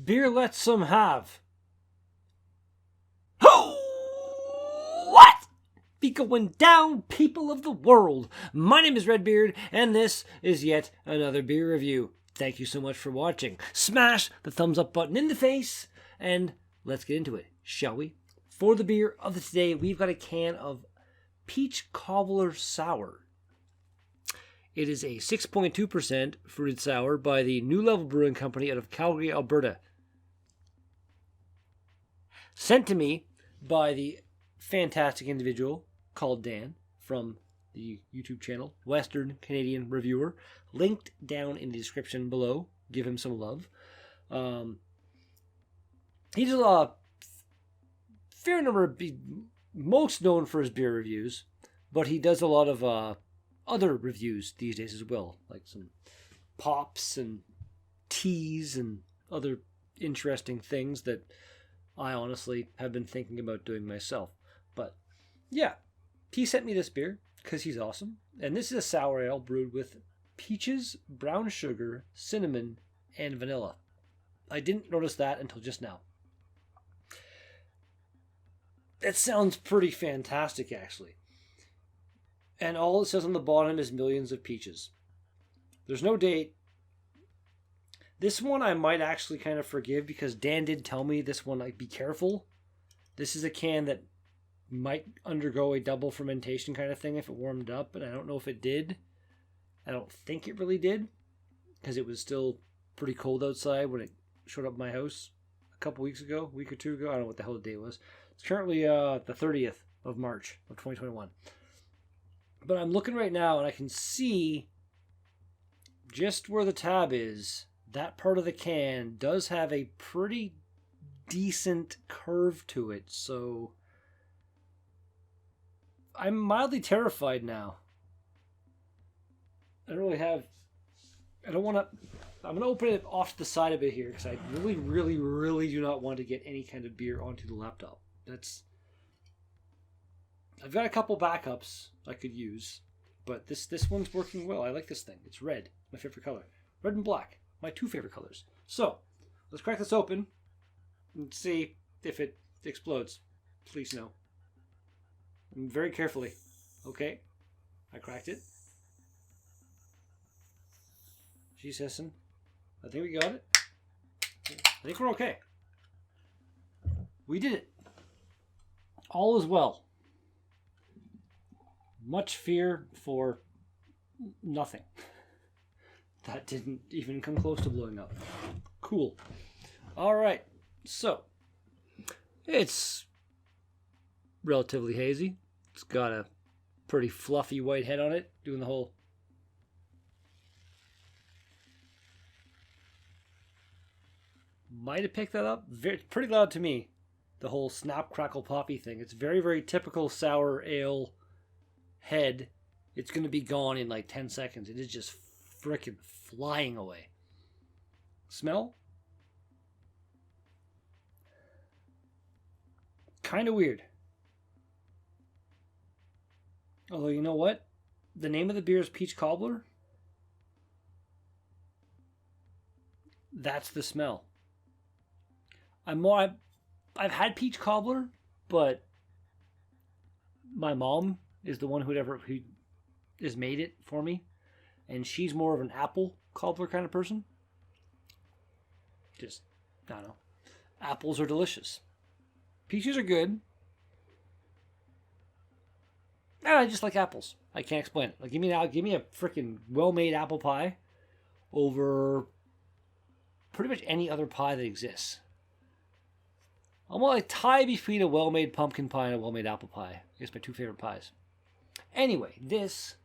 Beer lets some have. What? Be going down, people of the world. My name is Redbeard, and this is yet another beer review. Thank you so much for watching. Smash the thumbs up button in the face, and let's get into it, shall we? For the beer of the today, we've got a can of Peach Cobbler Sour. It is a 6.2% fruited sour by the New Level Brewing Company out of Calgary, Alberta. Sent to me by the fantastic individual called Dan from the YouTube channel, Western Canadian Reviewer. Linked down in the description below. Give him some love. He's a fair number of, most known for his beer reviews, but he does a lot of other reviews these days as well, like some pops and teas and other interesting things that I honestly have been thinking about doing myself. But yeah, he sent me this beer because he's awesome. And this is a sour ale brewed with peaches, brown sugar, cinnamon, and vanilla. I didn't notice that until just now. That sounds pretty fantastic, actually. And all it says on the bottom is millions of peaches. There's no date. This one I might actually kind of forgive because Dan did tell me this one, like, be careful. This is a can that might undergo a double fermentation kind of thing if it warmed up, and I don't know if it did. I don't think it really did because it was still pretty cold outside when it showed up at my house a couple weeks ago, a week or two ago. I don't know what the hell the date was. It's currently the 30th of March of 2021. But I'm looking right now and I can see just where the tab is, that part of the can does have a pretty decent curve to it. So I'm mildly terrified now. I don't want to, I'm going to open it off to the side a bit here because I really do not want to get any kind of beer onto the laptop. I've got a couple backups I could use, but this one's working well. I like this thing. It's red, my favorite color. Red and black, my two favorite colors. So, let's crack this open and see if it explodes. Please no. And very carefully. Okay, I cracked it. She's hissing. I think we got it. I think we're okay. We did it. All is well. Much fear for nothing. That didn't even come close to blowing up. Cool. All right. So, it's relatively hazy. It's got a pretty fluffy white head on it, doing the whole... Might have picked that up. Pretty loud to me. The whole snap, crackle, poppy thing. It's very, very typical sour ale head. It's going to be gone in like 10 seconds. It is just frickin' flying away. Smell? Kind of weird. Although, you know what? The name of the beer is Peach Cobbler. That's the smell. I've had Peach Cobbler, but my mom is the one who has made it for me, and she's more of an apple cobbler kind of person. Just, I don't know. Apples are delicious. Peaches are good. And I just like apples. I can't explain it. Like, give me a freaking well-made apple pie over pretty much any other pie that exists. I'm like a tie between a well-made pumpkin pie and a well-made apple pie. I guess my two favorite pies. Anyway, this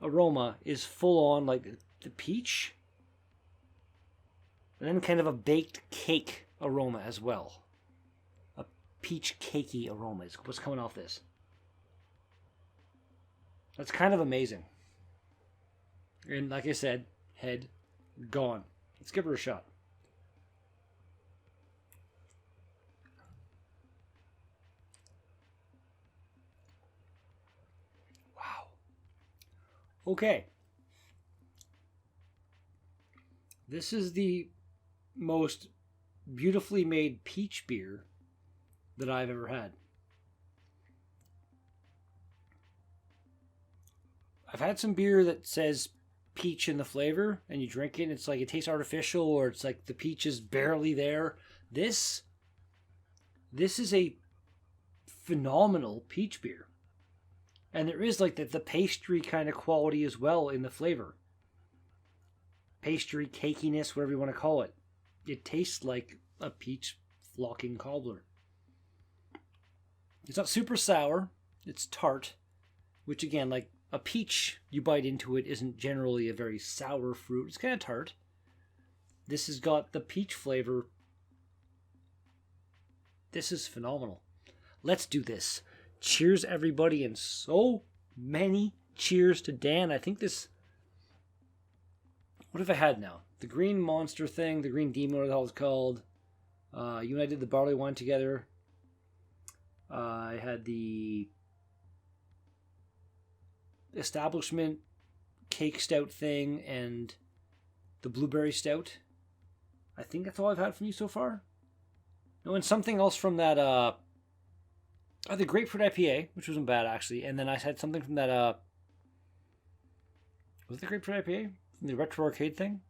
aroma is full on like the peach. And then kind of a baked cake aroma as well. A peach cakey aroma is what's coming off this. That's kind of amazing. And like I said, head gone. Let's give her a shot. Okay. This is the most beautifully made peach beer that I've ever had. I've had some beer that says peach in the flavor, and you drink it, and it's like it tastes artificial, or it's like the peach is barely there. This is a phenomenal peach beer. And there is like the pastry kind of quality as well in the flavor. Pastry, cakiness, whatever you want to call it. It tastes like a peach flocking cobbler. It's not super sour. It's tart. Which again, like a peach, you bite into it, isn't generally a very sour fruit. It's kind of tart. This has got the peach flavor. This is phenomenal. Let's do this. Cheers, everybody, and so many cheers to Dan. I think this... What have I had now? The green monster thing, the green demon, whatever the hell it's called. You and I did the barley wine together. I had the establishment cake stout thing and the blueberry stout. I think that's all I've had from you so far. No, and something else from that... the grapefruit IPA, which wasn't bad actually, and then I had something from that. Was it the grapefruit IPA from the retro arcade thing?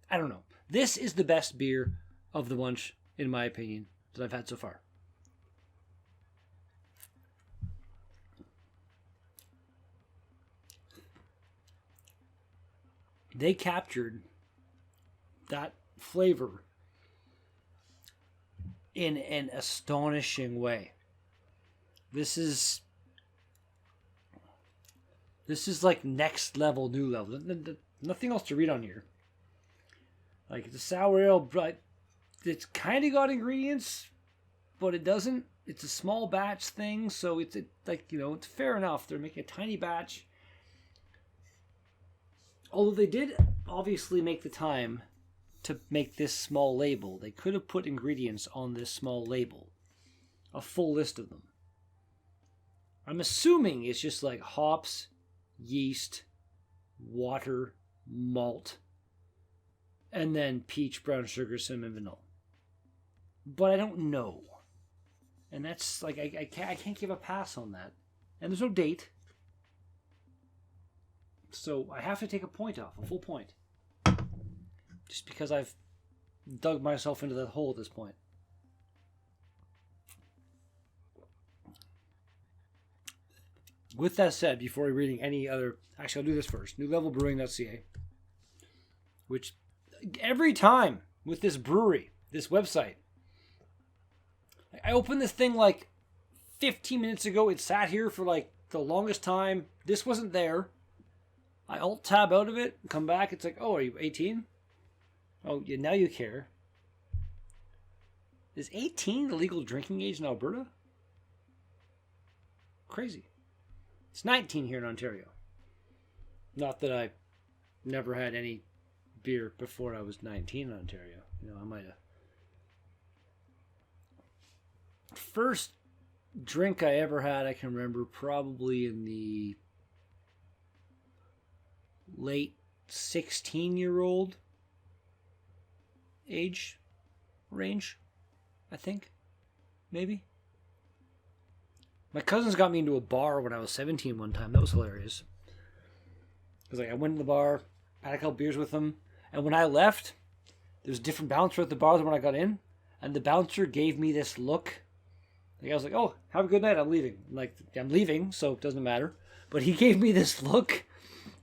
I don't know. This is the best beer of the bunch, in my opinion, that I've had so far. They captured that flavor in an astonishing way. This is like next level, new level. Nothing else to read on here. Like, it's a sour ale, but it's kind of got ingredients, but it doesn't. It's a small batch thing, so it's it's fair enough. They're making a tiny batch. Although they did obviously make the time to make this small label. They could have put ingredients on this small label. A full list of them. I'm assuming it's just like hops, yeast, water, malt, and then peach, brown sugar, cinnamon, vanilla. But I don't know. And that's like, I can't give a pass on that. And there's no date. So I have to take a point off, a full point. Just because I've dug myself into that hole at this point. With that said, before reading any other... Actually, I'll do this first. NewLevelBrewing.ca. Which, every time with this brewery, this website, I opened this thing like 15 minutes ago. It sat here for like the longest time. This wasn't there. I alt-tab out of it, come back. It's like, oh, are you 18? Oh, yeah, now you care. Is 18 the legal drinking age in Alberta? Crazy. It's 19 here in Ontario. Not that I never had any beer before I was 19 in Ontario. You know, I might have. First drink I ever had, I can remember probably in the late 16-year-old age range, I think. Maybe. My cousins got me into a bar when I was 17 one time. That was hilarious. Because I went to the bar, had a couple beers with them, and when I left, there was a different bouncer at the bar than when I got in, and the bouncer gave me this look. Like, I was like, oh, have a good night, I'm leaving. I'm leaving, so it doesn't matter. But he gave me this look,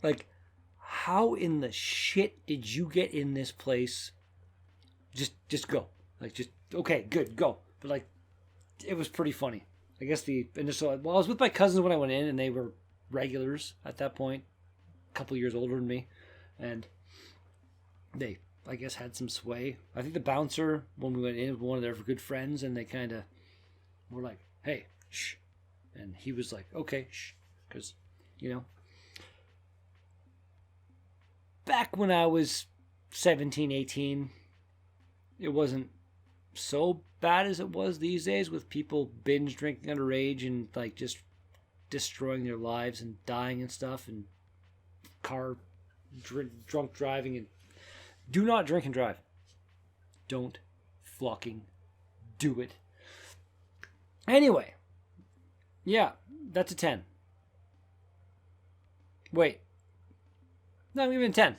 like, how in the shit did you get in this place? Just go. Like, just, okay, good, go. But, like, it was pretty funny. I guess the initial... Well, I was with my cousins when I went in, and they were regulars at that point. A couple years older than me. And they, I guess, had some sway. I think the bouncer, when we went in, was one of their good friends, and they kind of were like, hey, shh. And he was like, okay, shh. Because, you know... Back when I was 17, 18, it wasn't so bad as it was these days with people binge drinking underage and like just destroying their lives and dying and stuff and drunk driving and Do not drink and drive. Don't fucking do it. Anyway. Yeah, that's a 10. Wait. No, I'm even 10.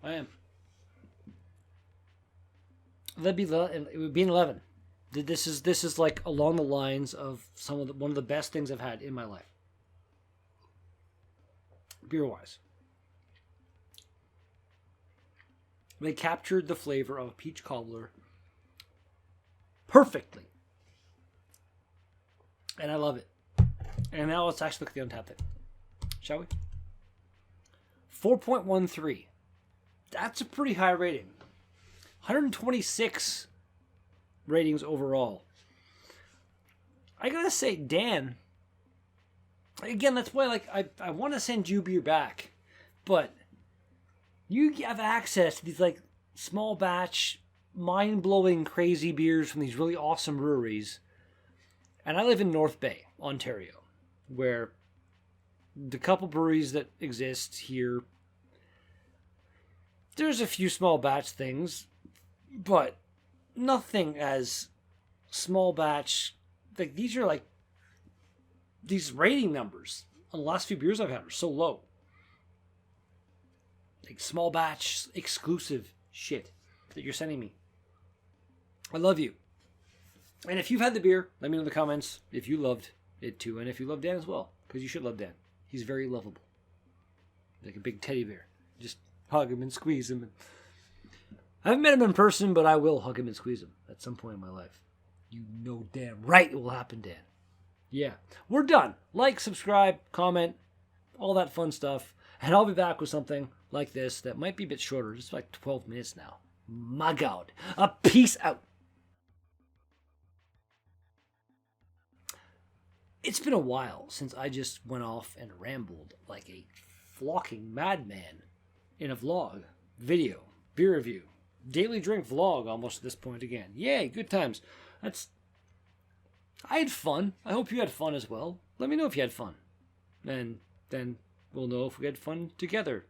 I am. It would be an 11. This is like along the lines of one of the best things I've had in my life. Beer wise. They captured the flavor of a peach cobbler perfectly. And I love it. And now let's actually look at the untapped thing. Shall we? 4.13. That's a pretty high rating. 126 ratings overall. I gotta say, Dan, again, that's why I want to send you beer back, but you have access to these small batch, mind-blowing, crazy beers from these really awesome breweries. And I live in North Bay, Ontario, where the couple breweries that exist here, there's a few small batch things, but nothing as small batch. These are these rating numbers on the last few beers I've had are so low. Small batch exclusive shit that you're sending me. I love you. And if you've had the beer, let me know in the comments if you loved it too, and if you love Dan as well, because you should love Dan. He's very lovable. Like a big teddy bear. Just hug him and squeeze him. I haven't met him in person, but I will hug him and squeeze him at some point in my life. You know damn right it will happen, Dan. Yeah. We're done. Like, subscribe, comment, all that fun stuff. And I'll be back with something like this that might be a bit shorter. Just 12 minutes now. My God. A peace out. It's been a while since I just went off and rambled like a flocking madman in a vlog, video, beer review, daily drink vlog almost at this point again. Yay, good times. I had fun. I hope you had fun as well. Let me know if you had fun. And then we'll know if we had fun together